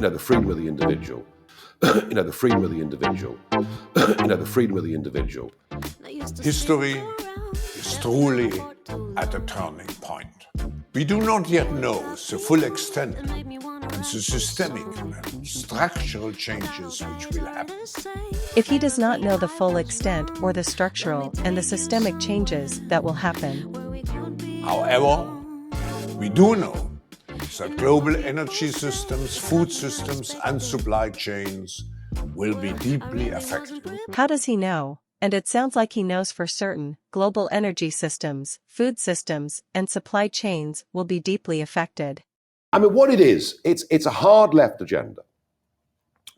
the freedom of the individual, the freedom of the individual, the freedom of the individual. History is truly at a turning point. We do not yet know the full extent and the systemic and structural changes which will happen. If he does not know the full extent or the structural and the systemic changes that will happen. However, we do know that global energy systems, food systems, and supply chains will be deeply affected. How does he know? And it sounds like he knows for certain, global energy systems, food systems, and supply chains will be deeply affected. I mean, what it is, it's a hard left agenda,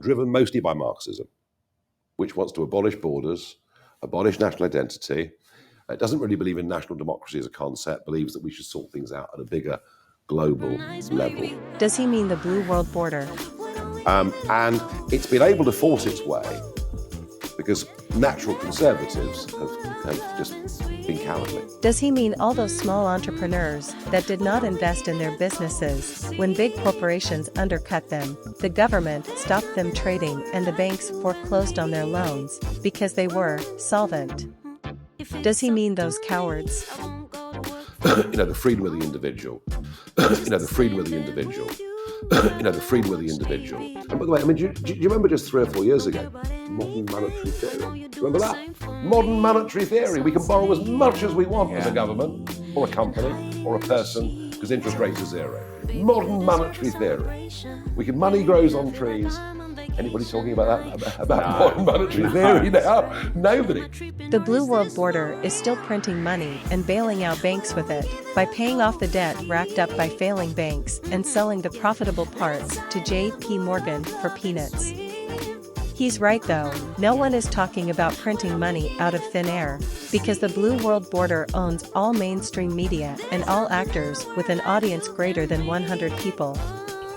driven mostly by Marxism, which wants to abolish borders, abolish national identity. It doesn't really believe in national democracy as a concept, believes that we should sort things out at a bigger global level. Does he mean the Blue World Border? And it's been able to force its way because natural conservatives have just been cowardly. Does he mean all those small entrepreneurs that did not invest in their businesses when big corporations undercut them, the government stopped them trading and the banks foreclosed on their loans because they were solvent? Does he mean those cowards? The freedom of the individual, the freedom of the individual, the freedom of the individual. And by the way, I mean, do you remember just 3 or 4 years ago, modern monetary theory? Do you remember that? Modern monetary theory. We can borrow as much as we want as a government, or a company, or a person, because interest rates are zero. Modern monetary theory. Money grows on trees. Anybody talking about that? About modern monetary theory now? Nobody. The Blue World Border is still printing money and bailing out banks with it, by paying off the debt racked up by failing banks and selling the profitable parts to J.P. Morgan for peanuts. He's right though, no one is talking about printing money out of thin air, because the Blue World Border owns all mainstream media and all actors with an audience greater than 100 people.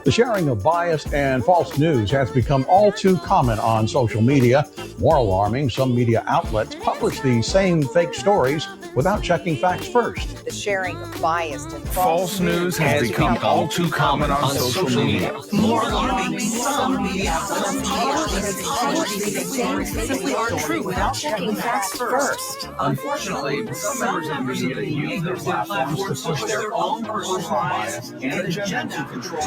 The sharing of biased and false news has become all too common on social media. More alarming, some media outlets publish these same fake stories without checking facts first. The sharing of biased and false news has become all too common on social media. More alarming, some media outlets simply aren't true without checking facts first. Unfortunately, some members of the media use their platforms to push their own personal bias and agenda to control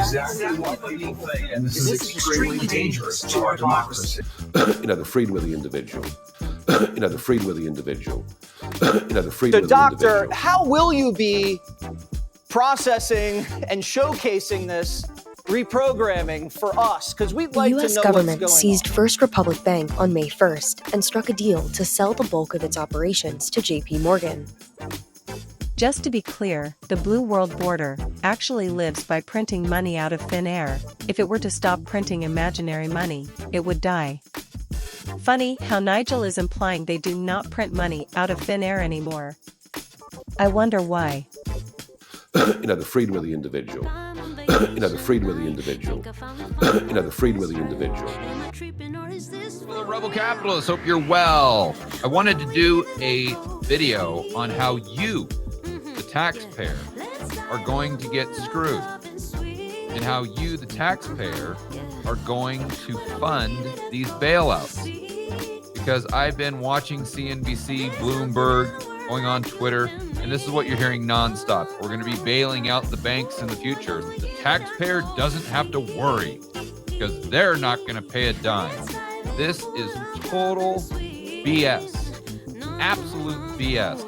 exactly what people think, and this is extremely dangerous to our democracy. The freedom of the individual. The freedom of the individual. The freedom of the doctor, individual. How will you be processing and showcasing this reprogramming for us? Because we'd like to know the U.S. government seized First Republic Bank on May 1st and struck a deal to sell the bulk of its operations to J.P. Morgan. Just to be clear, the Blue World Border actually lives by printing money out of thin air. If it were to stop printing imaginary money, it would die. Funny how Nigel is implying they do not print money out of thin air anymore. I wonder why. The freedom of the individual. The freedom of the individual. The freedom of the individual. Hello, Rebel Capitalists. Hope you're well. I wanted to do a video on how you, the taxpayer, are going to get screwed, and how you, the taxpayer, are going to fund these bailouts. Because I've been watching CNBC, Bloomberg, going on Twitter, and this is what you're hearing nonstop. We're going to be bailing out the banks in the future. The taxpayer doesn't have to worry because they're not going to pay a dime. This is total BS. Absolute BS.